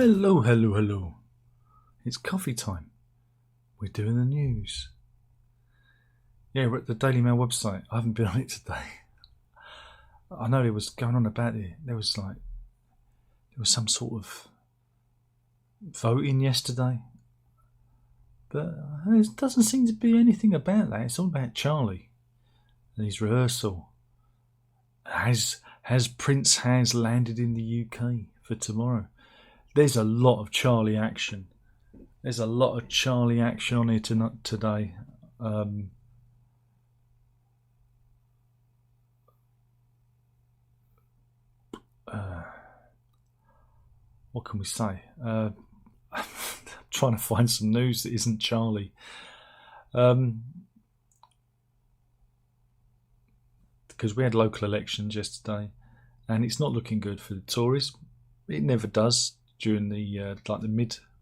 Hello, hello, hello. It's coffee time. We're doing the news. Yeah, we're at the Daily Mail website. I haven't been on it today. I know there was going on about it. There was some sort of voting yesterday. But there doesn't seem to be anything about that. It's all about Charlie and his rehearsal. Has Prince has landed in the UK for tomorrow? There's a lot of Charlie action. There's a lot of Charlie action on here today. What can we say? I'm trying to find some news that isn't Charlie. Because we had local elections yesterday, and it's not looking good for the Tories. It never does during the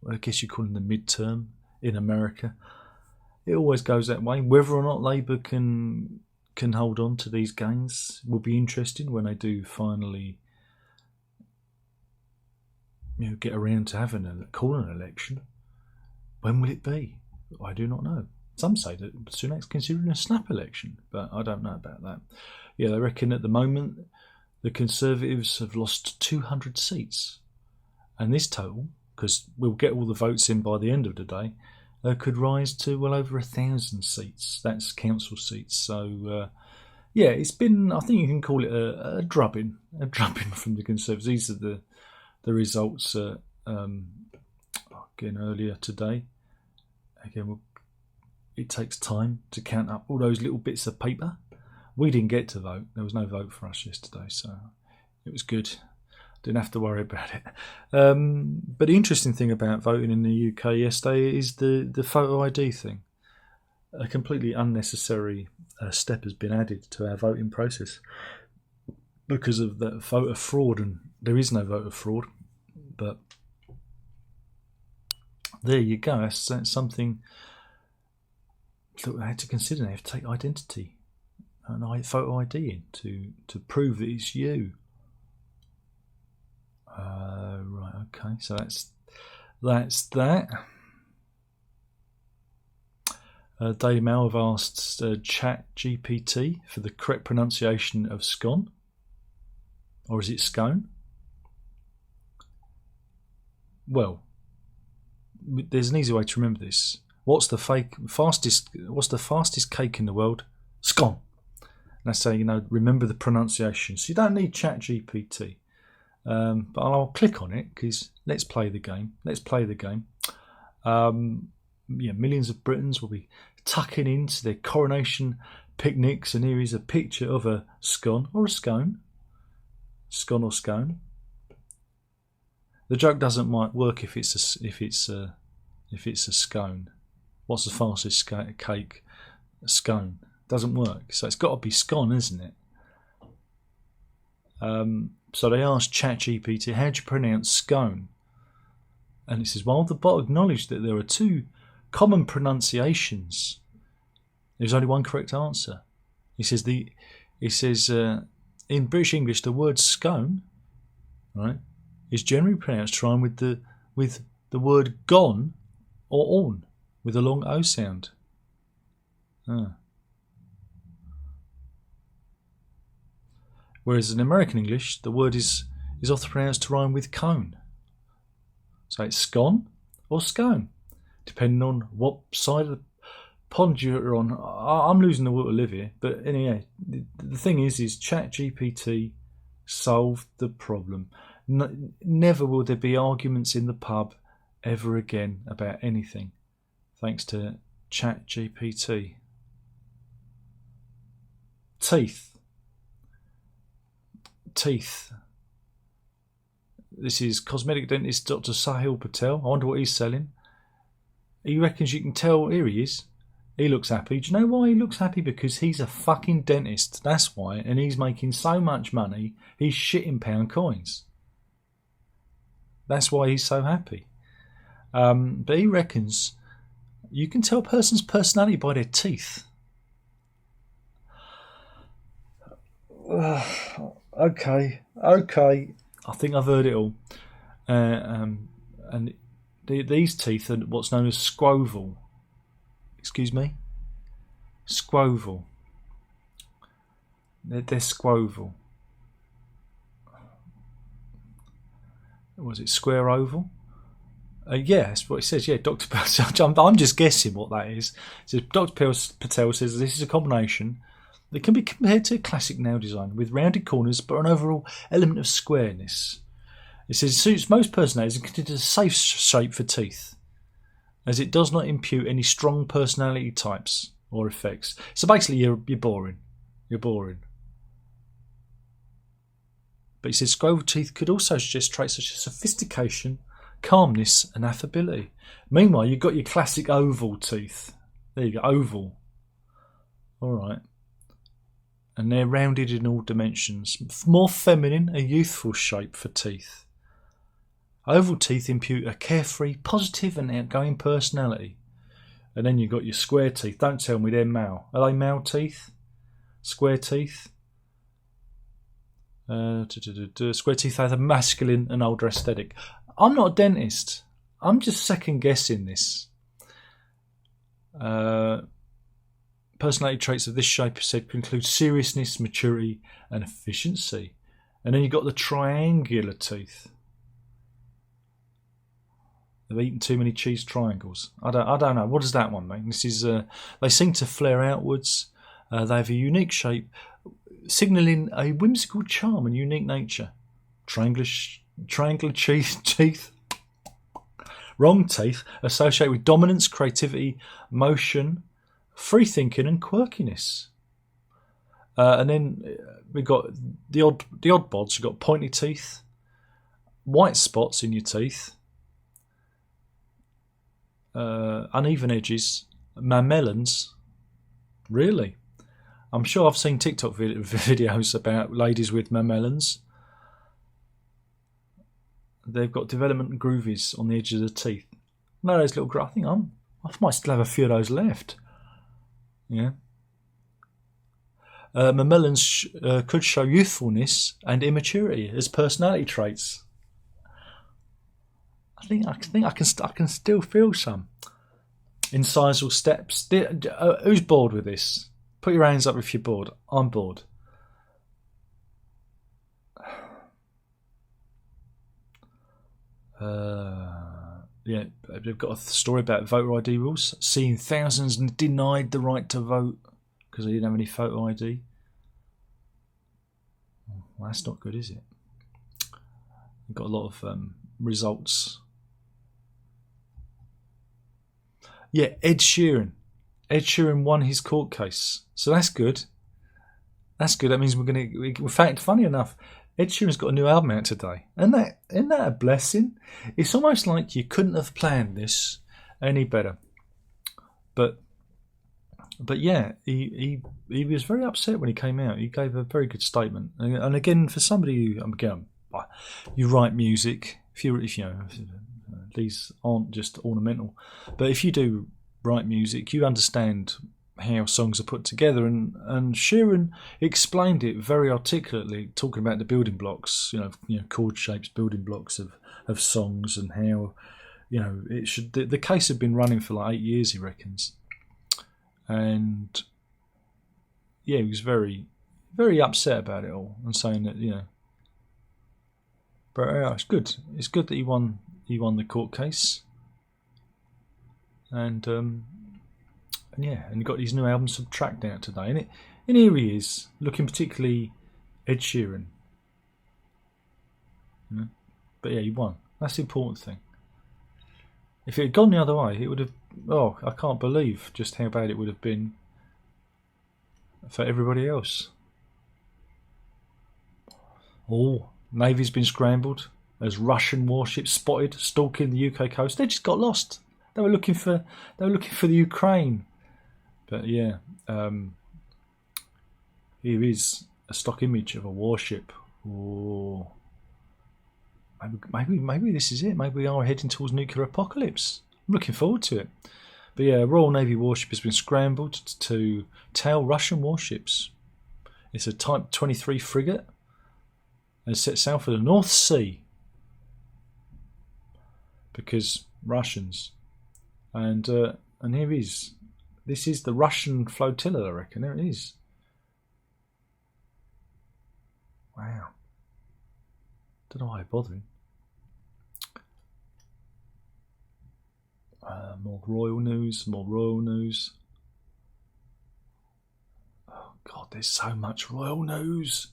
I guess you call them the midterm in America. It always goes that way. Whether or not Labour can hold on to these gains will be interesting when they do finally, get around to calling an election. When will it be? I do not know. Some say that Sunak's considering a snap election, but I don't know about that. Yeah, they reckon at the moment the Conservatives have lost 200 seats. And this total, because we'll get all the votes in by the end of the day, could rise to well over 1,000 seats. That's council seats. So, it's been, I think you can call it a drubbing from the Conservatives. These are the results again earlier today. Again, it takes time to count up all those little bits of paper. We didn't get to vote. There was no vote for us yesterday, so it was good. Didn't have to worry about it. But the interesting thing about voting in the UK yesterday is the photo ID thing. A completely unnecessary step has been added to our voting process because of the voter fraud, and there is no voter fraud. But there you go. That's something that I had to consider. They have to take identity and photo ID in to prove that it's you. Right, okay, so that's that. Daily Mail have asked ChatGPT for the correct pronunciation of scone, or is it scone? Well, there's an easy way to remember this. What's the fastest cake in the world? Scone. And I say, remember the pronunciation. So you don't need ChatGPT. But I'll click on it because let's play the game. Millions of Britons will be tucking into their coronation picnics, and here is a picture of a scone or a scone. Scone or scone. The joke doesn't might work if it's a scone. What's the fastest cake? A scone. Doesn't work. So it's got to be scone, isn't it? So they asked ChatGPT, how do you pronounce scone? And it says, well, the bot acknowledged that there are two common pronunciations. There's only one correct answer. He says in British English the word scone, right, is generally pronounced to rhyme with the word gone or on with a long O sound. Whereas in American English, the word is often pronounced to rhyme with cone. So it's scone or scone, depending on what side of the pond you're on. I'm losing the will to live here, but anyway, the thing is ChatGPT solved the problem. Never will there be arguments in the pub ever again about anything, thanks to ChatGPT. Teeth. This is cosmetic dentist Dr. Sahil Patel. I wonder what he's selling. He reckons you can tell. Here he is. He looks happy. Do you know why he looks happy? Because he's a fucking dentist. That's why. And he's making so much money, he's shitting pound coins. That's why he's so happy. But he reckons you can tell a person's personality by their teeth. Okay. I think I've heard it all. and these teeth are what's known as squoval. Excuse me? Squoval. They're squoval. Was it square oval? Yeah, that's what it says. Yeah, Dr. Patel. I'm just guessing what that is. So Dr. Patel says this is a combination that can be compared to a classic nail design with rounded corners but an overall element of squareness. It says it suits most personalities and considers a safe shape for teeth, as it does not impute any strong personality types or effects. So basically, you're boring. You're boring. But he says squoval teeth could also suggest traits such as sophistication, calmness and affability. Meanwhile, you've got your classic oval teeth. There you go, oval. Alright. And they're rounded in all dimensions. More feminine, a youthful shape for teeth. Oval teeth impute a carefree, positive and outgoing personality. And then you've got your square teeth. Don't tell me they're male. Are they male teeth? Square teeth? Square teeth have a masculine and older aesthetic. I'm not a dentist. I'm just second guessing this. Personality traits of this shape said include seriousness, maturity, and efficiency. And then you've got the triangular teeth. They've eaten too many cheese triangles. I don't know. What does that one mean? This is they seem to flare outwards. They have a unique shape, signalling a whimsical charm and unique nature. Triangular teeth. Wrong teeth associated with dominance, creativity, motion, free thinking, and quirkiness. And then we've got the odd bods. You've got pointy teeth, white spots in your teeth, uneven edges, mamelons. Really? I'm sure I've seen TikTok videos about ladies with mamelons. They've got development groovies on the edges of the teeth. No, those little. I might still have a few of those left. Yeah. Mamelons could show youthfulness and immaturity as personality traits. I think I can still feel some incisal steps. Who's bored with this? Put your hands up if you're bored. I'm bored. Yeah, they've got a story about voter ID rules. Seeing thousands denied the right to vote because they didn't have any photo ID. Well, that's not good, is it? We've got a lot of results. Yeah, Ed Sheeran. Ed Sheeran won his court case, so that's good. That's good. That means we're going to. In fact, funny enough, Ed Sheeran's got a new album out today. Isn't that a blessing? It's almost like you couldn't have planned this any better. But yeah, he was very upset when he came out. He gave a very good statement. And again, for somebody who, again, you write music. If you know, these aren't just ornamental. But if you do write music, you understand how songs are put together, and Sheeran explained it very articulately, talking about the building blocks, you know, chord shapes, building blocks of songs, and how, you know, it should. The case had been running for like 8 years, he reckons, and yeah, he was very, very upset about it all, and saying that, you know, but it's good. It's good that he won the court case, and yeah, and he got his new album Subtract out today, and here he is, looking particularly Ed Sheeran. Yeah. But yeah, he won. That's the important thing. If it had gone the other way, it would have. Oh, I can't believe just how bad it would have been for everybody else. Oh, Navy's been scrambled as Russian warships spotted stalking the UK coast. They just got lost. They were looking for the Ukraine. But yeah, here is a stock image of a warship. Oh, maybe this is it. Maybe we are heading towards nuclear apocalypse. I'm looking forward to it. But yeah, a Royal Navy warship has been scrambled to tail Russian warships. It's a Type 23 frigate and set sail for the North Sea. because Russians. And here he is. This is the Russian flotilla, I reckon. There it is. Wow. Don't know why I'm bothering. More royal news, more royal news. Oh God, there's so much royal news.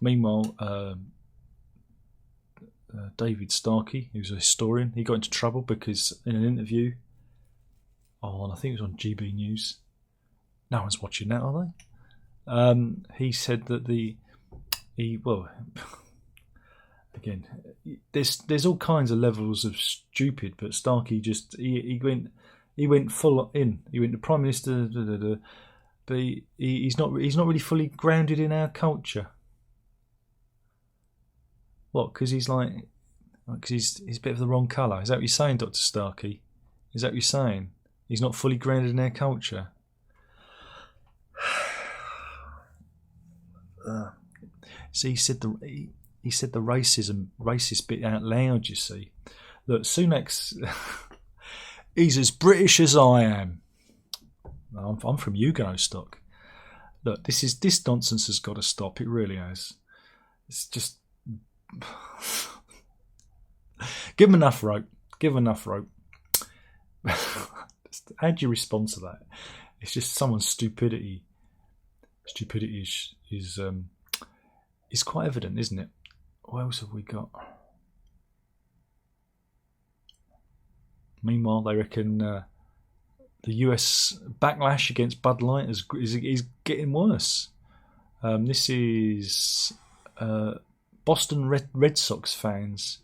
Meanwhile, David Starkey, who's a historian, he got into trouble because in an interview on, I think it was on GB News. No one's watching that, are they? He said that again, there's all kinds of levels of stupid, but Starkey just he went full in. He went to Prime Minister, but he's not really fully grounded in our culture. What? Because he's he's a bit of the wrong colour. Is that what you're saying, Dr. Starkey? Is that what you're saying? He's not fully grounded in our culture. See, he said the racist bit out loud. You see, look, Sunak's he's as British as I am. I'm from Huguenot stock. Look, this nonsense has got to stop. It really has. It's just give him enough rope. Give him enough rope. How do you respond to that? It's just someone's stupidity. Stupidity is quite evident, isn't it? What else have we got? Meanwhile, they reckon the US backlash against Bud Light is getting worse. This is Boston Red Sox fans.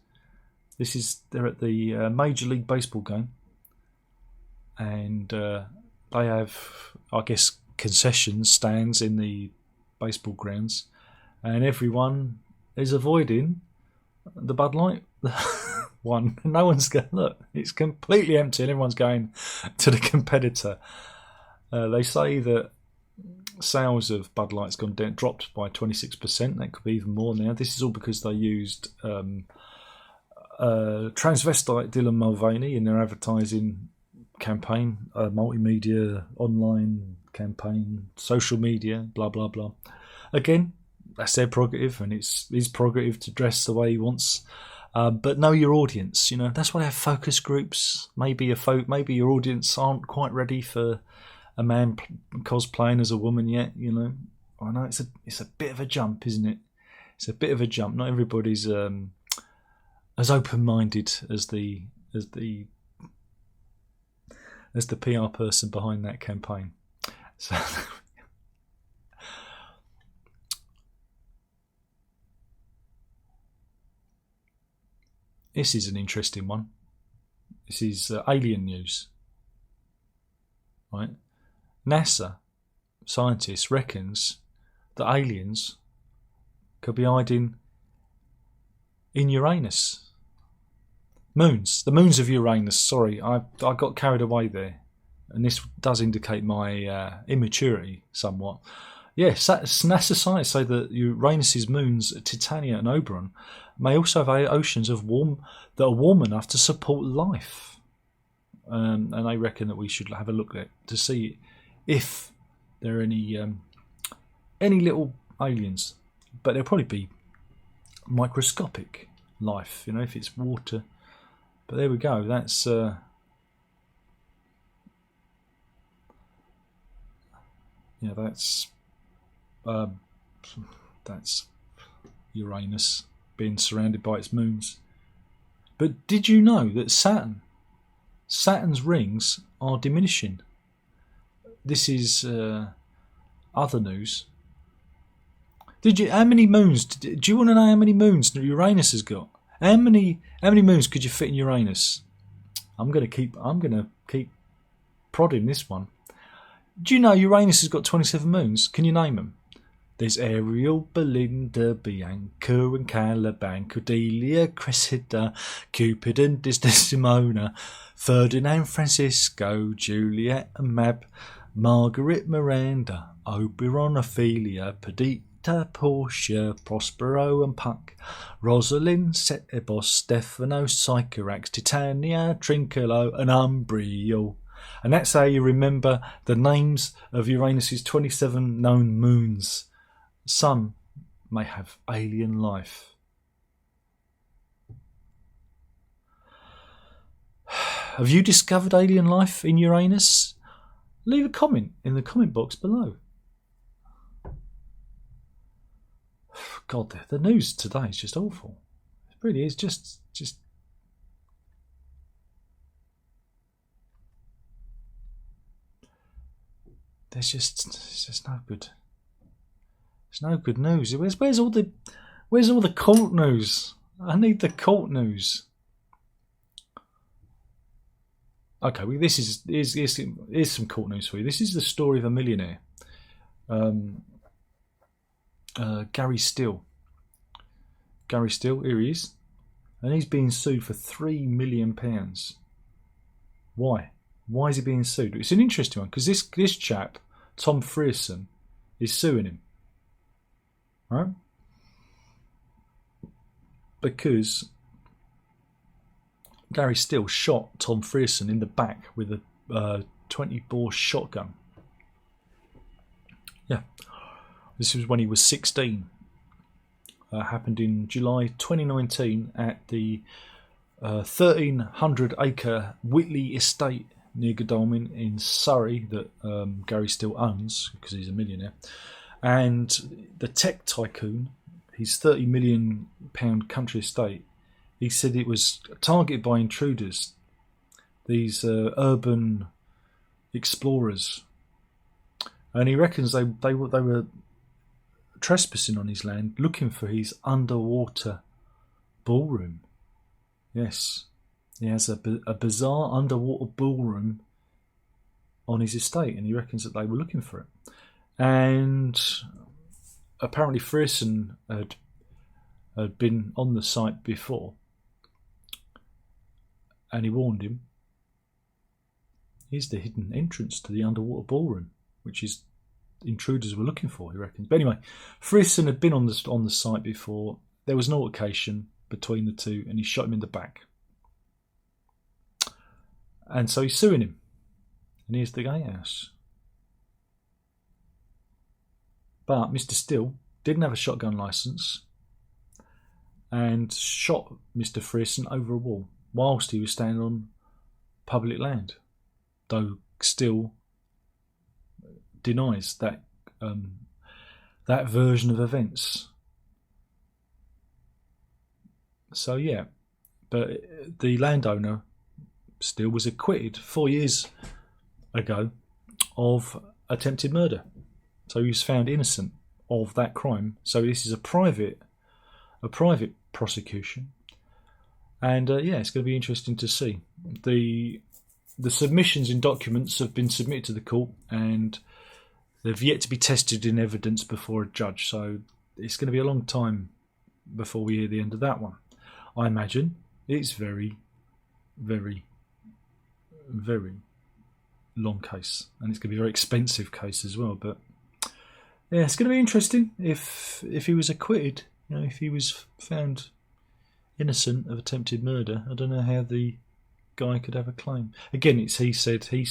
They're at the Major League Baseball game, and they have, I guess, concession stands in the baseball grounds, and everyone is avoiding the Bud Light one. No one's going, look, it's completely empty and everyone's going to the competitor. They say that sales of Bud Light's dropped by 26%. That could be even more now. This is all because they used transvestite Dylan Mulvaney in their advertising campaign, multimedia, online campaign, social media, blah blah blah. Again, that's their prerogative, and it's his prerogative to dress the way he wants. But know your audience. That's why I have focus groups. Maybe your audience aren't quite ready for a man cosplaying as a woman yet. I know it's a bit of a jump, isn't it? It's a bit of a jump. Not everybody's as open-minded as the PR person behind that campaign. So this is an interesting one. This is alien news, right? NASA scientists reckons that aliens could be hiding in Uranus. The moons of Uranus. Sorry, I got carried away there, and this does indicate my immaturity somewhat. Yes, NASA scientists say that Uranus's moons, Titania and Oberon, may also have oceans that are warm enough to support life, and they reckon that we should have a look at to see if there are any little aliens, but there'll probably be microscopic life, if it's water. But there we go. That's Uranus being surrounded by its moons. But did you know that Saturn's rings are diminishing? This is other news. How many moons? Do you want to know how many moons Uranus has got? How many moons could you fit in Uranus? I'm gonna keep prodding this one. Do you know Uranus has got 27 moons? Can you name them? There's Ariel, Belinda, Bianca and Caliban, Cordelia, Cressida, Cupid and Desdemona, Ferdinand, Francisco, Juliet and Mab, Margaret, Miranda, Oberon, Ophelia, Rita, Portia, Prospero and Puck, Rosalind, Setebos, Stefano, Sycorax, Titania, Trinculo and Umbriel. And that's how you remember the names of Uranus's 27 known moons. Some may have alien life. Have you discovered alien life in Uranus? Leave a comment in the comment box below. God, the news today is just awful. It really is just it's just no good. It's no good news. Where's all the cult news? I need the cult news. Okay, well, this is some cult news for you. This is the story of a millionaire, Gary Steele. Gary Steele, here he is, and he's being sued for £3 million. Why? Why is he being sued? It's an interesting one because this chap, Tom Frierson, is suing him, right? Because Gary Steele shot Tom Frierson in the back with a 20-bore shotgun. Yeah, this was when he was 16. Happened in July 2019 at the 1,300-acre Whitley estate near Godalming in Surrey that Gary Steele owns because he's a millionaire. And the tech tycoon, his £30 million country estate, he said it was targeted by intruders, these urban explorers, and he reckons they were trespassing on his land, looking for his underwater ballroom. Yes, he has a bizarre underwater ballroom on his estate, and he reckons that they were looking for it. And apparently, Frierson had been on the site before, and he warned him. Here's the hidden entrance to the underwater ballroom, which is intruders were looking for, he reckons. But anyway, Frierson had been on the site before. There was an altercation between the two, and he shot him in the back. And so he's suing him. And here's the gatehouse. But Mr. Steele didn't have a shotgun licence and shot Mr. Frierson over a wall whilst he was standing on public land, though Steele denies that version of events. So yeah, but the landowner Steele was acquitted 4 years ago of attempted murder, so he was found innocent of that crime. So this is a private prosecution, and yeah, it's going to be interesting to see. The submissions and documents have been submitted to the court, and they've yet to be tested in evidence before a judge. So it's going to be a long time before we hear the end of that one. I imagine it's very, very, very long case, and it's going to be a very expensive case as well. But yeah, it's going to be interesting if he was acquitted. You know, if he was found innocent of attempted murder, I don't know how the guy could have a claim. Again, it's he said thing.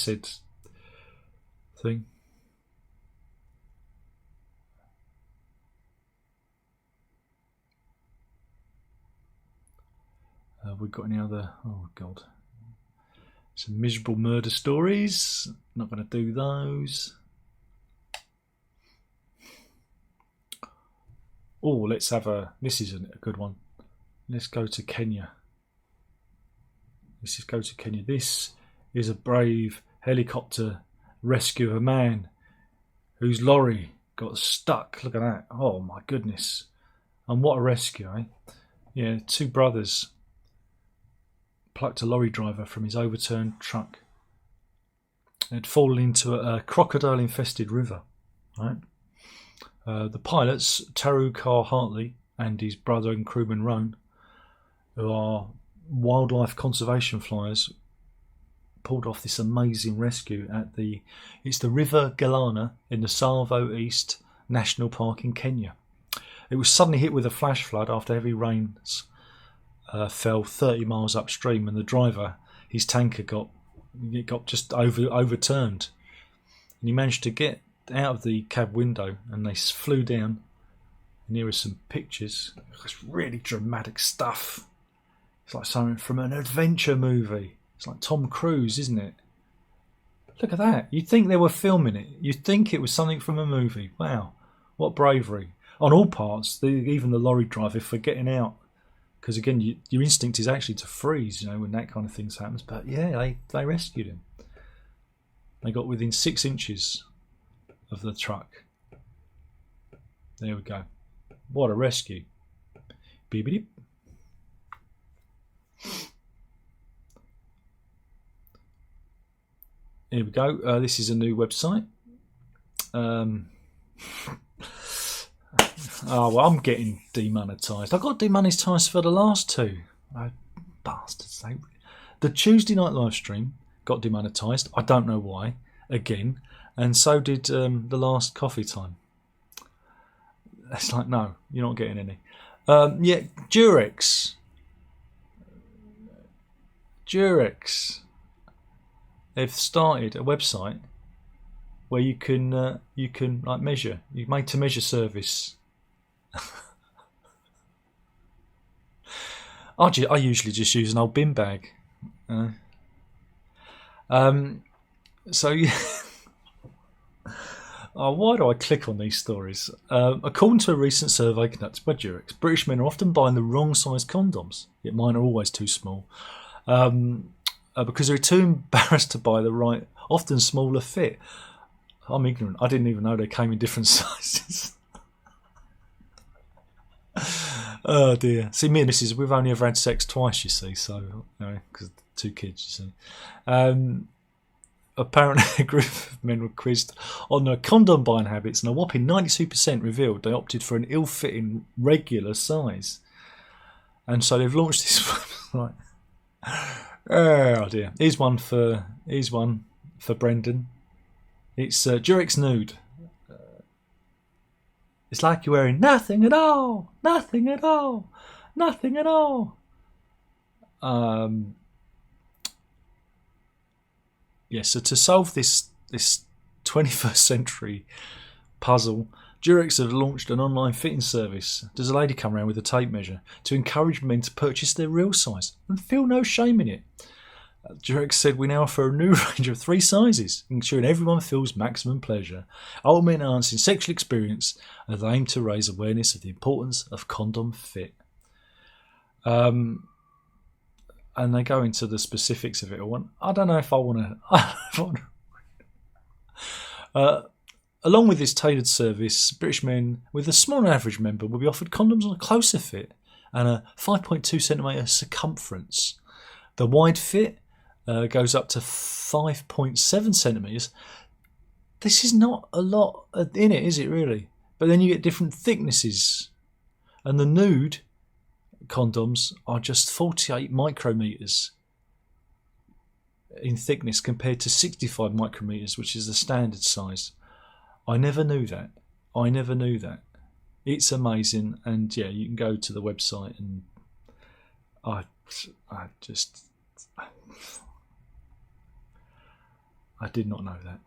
Have we got any other? Oh God, some miserable murder stories. Not going to do those. Oh, let's have this is a good one. Let's go to Kenya. Let's just go to Kenya. This is a brave helicopter rescue of a man whose lorry got stuck. Look at that. Oh my goodness. And what a rescue, eh? Yeah, two brothers plucked a lorry driver from his overturned truck. It had fallen into a crocodile-infested river, right? The pilots, Taru Carr Hartley and his brother and crewman Roan, who are wildlife conservation flyers, pulled off this amazing rescue at it's the River Galana in the Savo East National Park in Kenya. It was suddenly hit with a flash flood after heavy rains fell 30 miles upstream, and the driver, his tanker, got just overturned. And he managed to get out of the cab window, and they flew down. And here are some pictures. It's really dramatic stuff. It's like something from an adventure movie. It's like Tom Cruise, isn't it? Look at that. You'd think they were filming it. You'd think it was something from a movie. Wow. What bravery. On all parts, even the lorry driver for getting out. Because again, your instinct is actually to freeze, when that kind of thing happens. But yeah, they rescued him. They got within 6 inches of the truck. There we go. What a rescue. Beep-beep. Here we go. This is a new website. Oh, well, I'm getting demonetised. I got demonetised for the last two. Oh, bastards. The Tuesday night live stream got demonetised. I don't know why. Again. And so did the last coffee time. It's like, no, you're not getting any. Yeah, Durex. They've started a website where you can like measure. You made to measure service. I usually just use an old bin bag. So yeah. Oh, why do I click on these stories? According to a recent survey conducted by Durex, British men are often buying the wrong size condoms, yet mine are always too small, because they're too embarrassed to buy the right, often smaller fit. I'm ignorant. I didn't even know they came in different sizes. Oh dear. See, me and Mrs. we've only ever had sex twice, you see, so because 2 kids, you see. Apparently, a group of men were quizzed on their condom buying habits, and a whopping 92% revealed they opted for an ill-fitting regular size. And so they've launched this website. Oh dear. Here's one for Brendan. It's Durex Nude. It's like you're wearing nothing at all. Nothing at all. Nothing at all. Yeah, so to solve this 21st century puzzle, Durex have launched an online fitting service. Does a lady come around with a tape measure to encourage men to purchase their real size and feel no shame in it? Durex said, we now offer a new range of 3 sizes, ensuring everyone feels maximum pleasure, ultimately enhancing sexual experience, and they aim to raise awareness of the importance of condom fit. And they go into the specifics of it all. I don't know if I want to. Along with this tailored service, British men with a smaller average member will be offered condoms on a closer fit and a 5.2 centimetre circumference. The wide fit goes up to 5.7 centimetres. This is not a lot in it, is it really? But then you get different thicknesses. And the nude condoms are just 48 micrometers in thickness compared to 65 micrometers, which is the standard size. I never knew that. It's amazing, and yeah, you can go to the website, and I did not know that.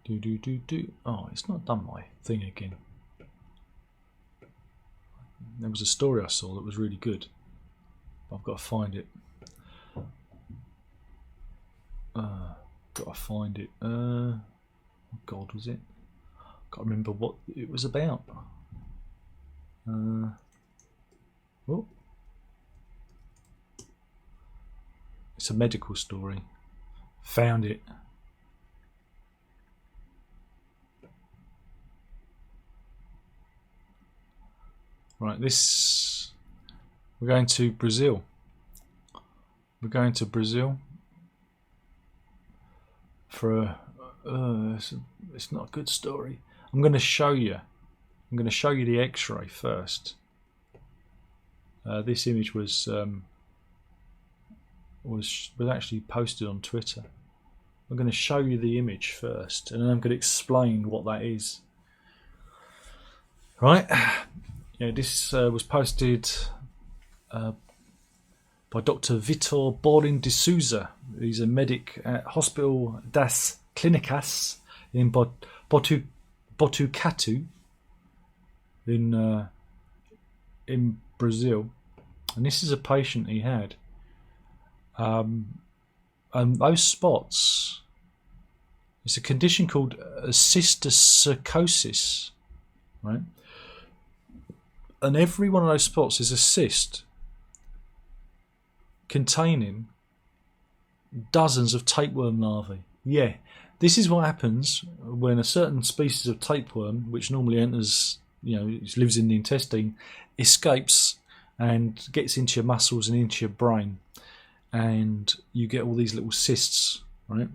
Do. Oh, it's not done my thing again. There was a story I saw that was really good. I've got to find it. Oh God, was it? Can't remember what it was about. Oh. It's a medical story. Found it. Right, we're going to Brazil. For it's not a good story. I'm going to show you the X-ray first. This image was was actually posted on Twitter. I'm going to show you the image first, and then I'm going to explain what that is. Right? Yeah, this was posted by Dr. Vitor Borin de Souza. He's a medic at Hospital das Clínicas in Botucatu in Brazil, and this is a patient he had. And those spots, it's a condition called cysticercosis, right? And every one of those spots is a cyst containing dozens of tapeworm larvae. Yeah, this is what happens when a certain species of tapeworm, which normally enters, lives in the intestine, escapes and gets into your muscles and into your brain, and you get all these little cysts, right?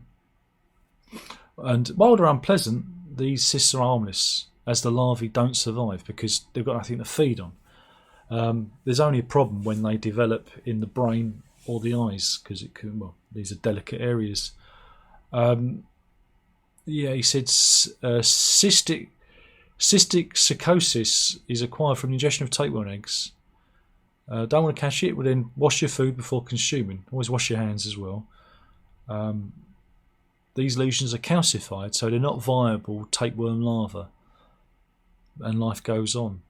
And while they're unpleasant, these cysts are harmless, as the larvae don't survive because they've got nothing to feed on. There's only a problem when they develop in the brain or the eyes, because these are delicate areas. He said cystic sarcosis is acquired from the ingestion of tapeworm eggs. Don't want to catch it, but then wash your food before consuming. Always wash your hands as well. These lesions are calcified, so they're not viable tapeworm larvae, and life goes on.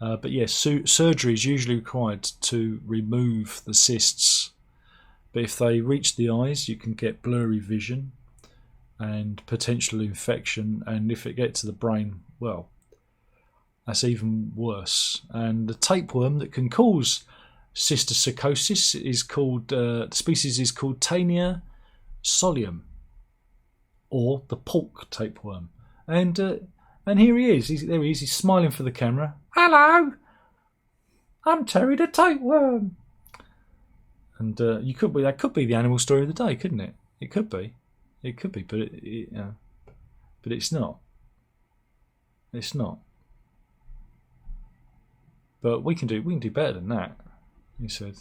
But yes, surgery is usually required to remove the cysts. But if they reach the eyes, you can get blurry vision and potential infection. And if it gets to the brain, well, that's even worse. And the tapeworm that can cause cysticercosis is called, the species is called Taenia solium, or the pork tapeworm. And here he is. There he is. He's smiling for the camera. Hello, I'm Terry the tapeworm. And that could be the animal story of the day, couldn't it? It could be, but it's not. It's not. But we can do better than that, he said.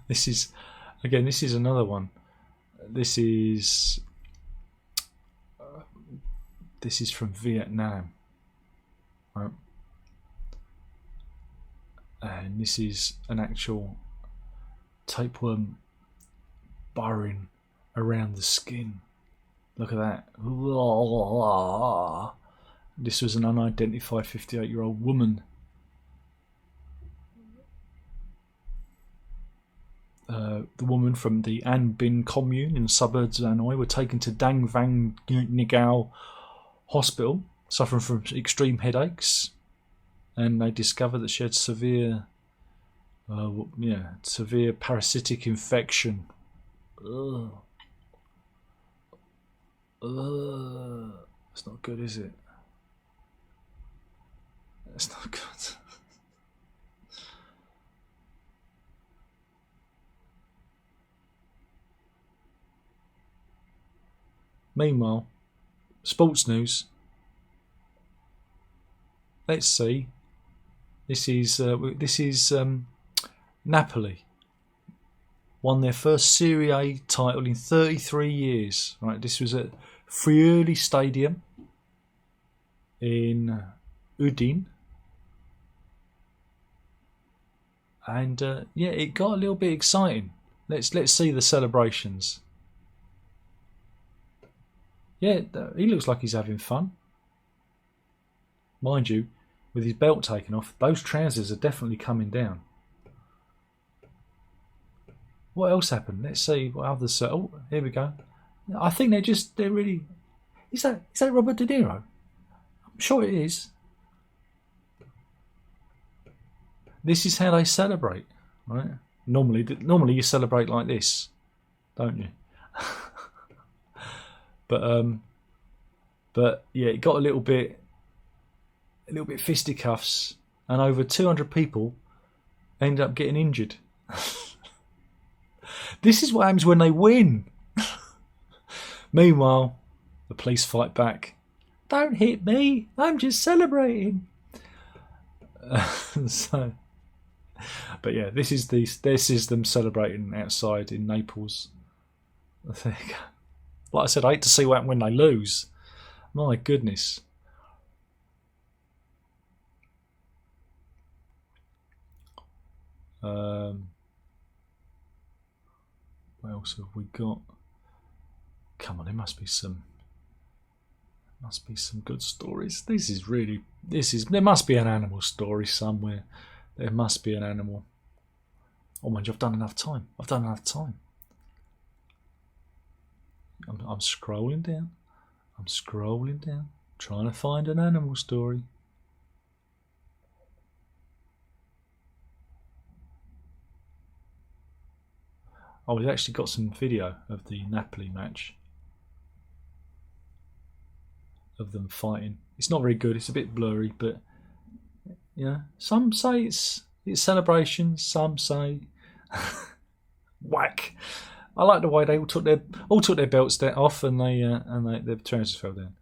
This is another one. This is from Vietnam, right? And this is an actual tapeworm burrowing around the skin. Look at that. This was an unidentified 58-year-old woman. The woman from the An Binh commune in the suburbs of Hanoi were taken to Dang Vang Ngao Hospital, suffering from extreme headaches, and they discovered that she had severe parasitic infection. It's not good, is it? It's not good. Meanwhile, sports news. Let's see. This is Napoli. Won their first Serie A title in 33 years. Right, this was at Friuli Stadium in Udine. And it got a little bit exciting. Let's see the celebrations. Yeah, he looks like he's having fun. Mind you, with his belt taken off, those trousers are definitely coming down. What else happened? Let's see what others. Oh, here we go. I think they're really. Is that Robert De Niro? I'm sure it is. This is how they celebrate, right? Normally you celebrate like this, don't you? But yeah, it got a little bit fisticuffs, and over 200 people ended up getting injured. This is what happens when they win. Meanwhile, the police fight back. Don't hit me, I'm just celebrating. So But yeah, this is them celebrating outside in Naples. Like I said, I hate to see what happens when they lose. My goodness. What else have we got? Come on, there must be some good stories. There must be an animal story somewhere. There must be an animal. Oh my God, I've done enough time. I'm scrolling down. Trying to find an animal story. Oh, we've actually got some video of the Napoli match. Of them fighting. It's not very good, it's a bit blurry, but you know, some say it's celebration, some say whack. I like the way they all took their belts off and their trousers fell down.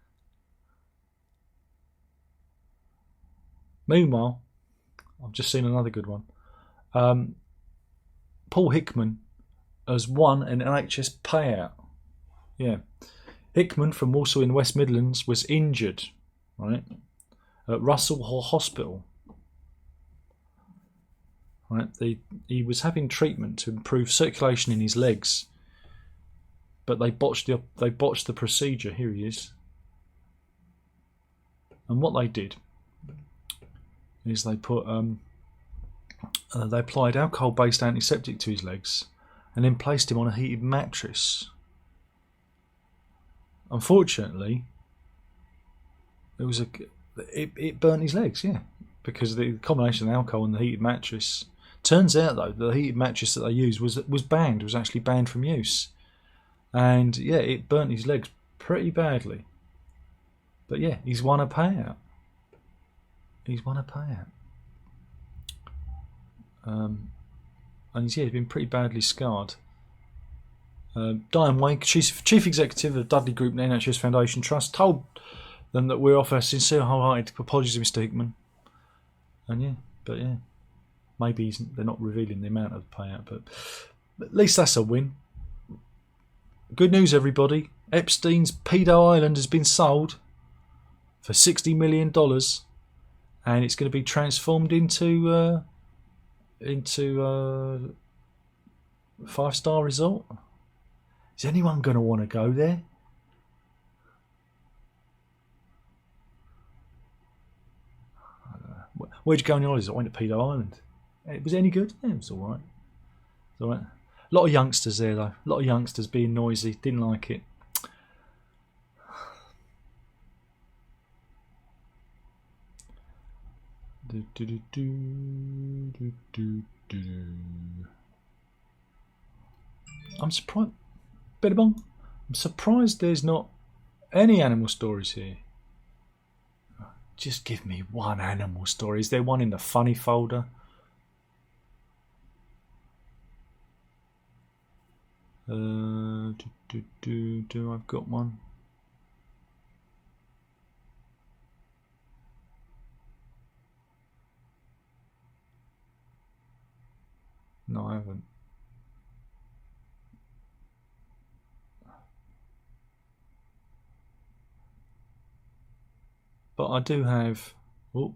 Meanwhile, I've just seen another good one. Paul Hickman has won an NHS payout. Yeah. Hickman from Walsall in the West Midlands was injured, right, at Russell Hall Hospital. Right, he was having treatment to improve circulation in his legs, but they botched the procedure. Here he is. And what they did is they applied alcohol-based antiseptic to his legs, and then placed him on a heated mattress. Unfortunately, it burnt his legs, yeah, because of the combination of alcohol and the heated mattress. Turns out though, the heated mattress that they used was banned. It was actually banned from use, and yeah, it burnt his legs pretty badly. But yeah, he's won a payout. And he's been pretty badly scarred. Diane Wake, Chief Executive of Dudley Group and NHS Foundation Trust, told them that we offer sincere, wholehearted apologies to Mr. Hickman. And maybe they're not revealing the amount of the payout, but at least that's a win. Good news, everybody. Epstein's Pedo Island has been sold for $60 million, and it's going to be transformed into a 5-star resort. Is anyone going to want to go there? Where'd you go on your holidays? I went to Pedo Island. Was it any good? Yeah, it was alright. A lot of youngsters there though. A lot of youngsters being noisy. Didn't like it. I'm surprised. I'm surprised there's not any animal stories here. Just give me one animal story. Is there one in the funny folder? I've got one. No, I haven't. But I do have. Oh.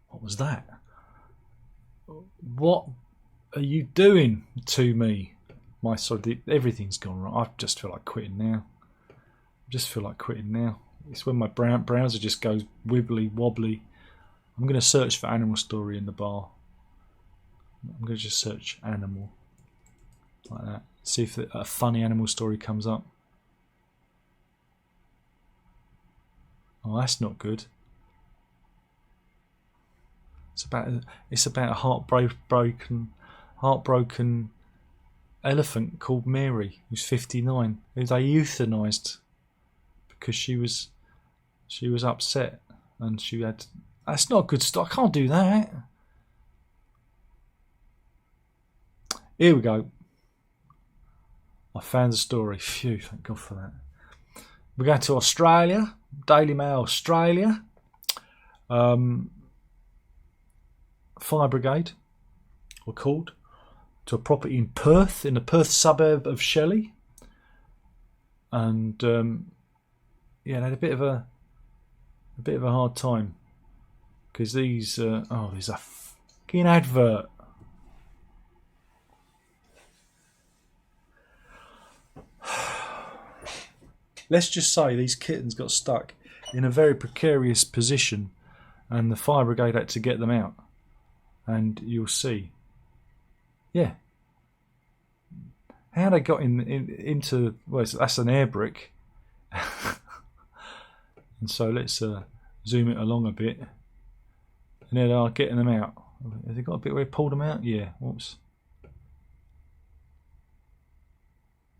What was that? What are you doing to me? Everything's gone wrong. I just feel like quitting now. It's when my browser just goes wibbly wobbly. I'm going to search for animal story in the bar. I'm going to just search animal like that. See if a funny animal story comes up. Oh, that's not good. It's about a heartbroken elephant called Mary, who's 59, who they euthanized because she was upset and she had. That's not good stuff. I can't do that. Here we go. I found the story. Phew, thank God for that. We're going to Australia. Daily Mail Australia. Fire brigade were called to a property in Perth, in the Perth suburb of Shelley, and they had a bit of a hard time because these there's a fucking advert. Let's just say these kittens got stuck in a very precarious position and the fire brigade had to get them out. And you'll see. Yeah. How they got into... Well, that's an air brick. And so let's zoom it along a bit. And there they are, getting them out. Have they got a bit where it pulled them out? Yeah. Whoops.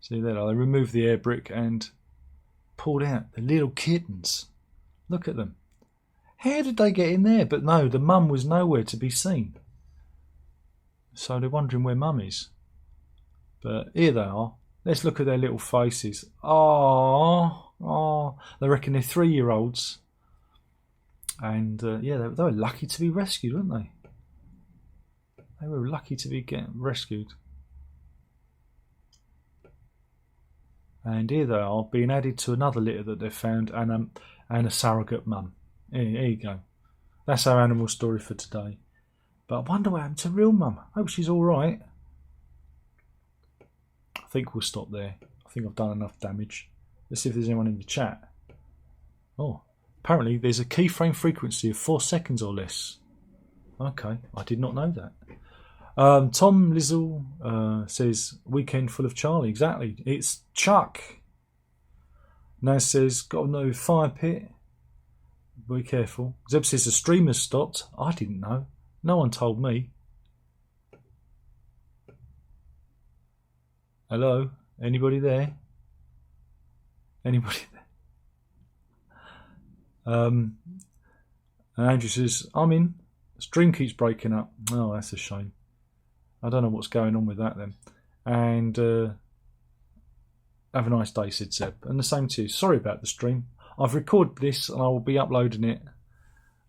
See there, they removed the air brick and pulled out the little kittens. Look at them. How did they get in there? But no, the mum was nowhere to be seen. So they're wondering where mum is. But here they are. Let's look at their little faces. Oh, they reckon they're 3-year-olds. And they were lucky to be rescued, weren't they? They were lucky to be getting rescued. And here they are, being added to another litter that they've found, and a surrogate mum. Here you go. That's our animal story for today. But I wonder what happened to real mum. Hope she's all right. I think we'll stop there. I think I've done enough damage. Let's see if there's anyone in the chat. Oh, apparently there's a keyframe frequency of 4 seconds or less. Okay, I did not know that. Tom Lizzle says, weekend full of Charlie. Exactly. It's Chuck. Naz says, got no fire pit. Be careful. Zeb says, the stream has stopped. I didn't know. No one told me. Hello? Anybody there? Anybody there? And Andrew says, I'm in. The stream keeps breaking up. Oh, that's a shame. I don't know what's going on with that then. And have a nice day, said Seb. And the same to you. Sorry about the stream. I've recorded this and I will be uploading it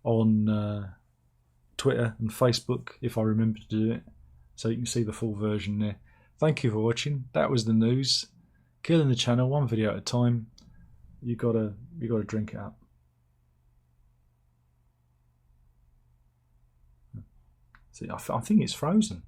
on Twitter and Facebook if I remember to do it. So you can see the full version there. Thank you for watching. That was the news. Killing the channel, one video at a time. You gotta drink it up. See, I think it's frozen.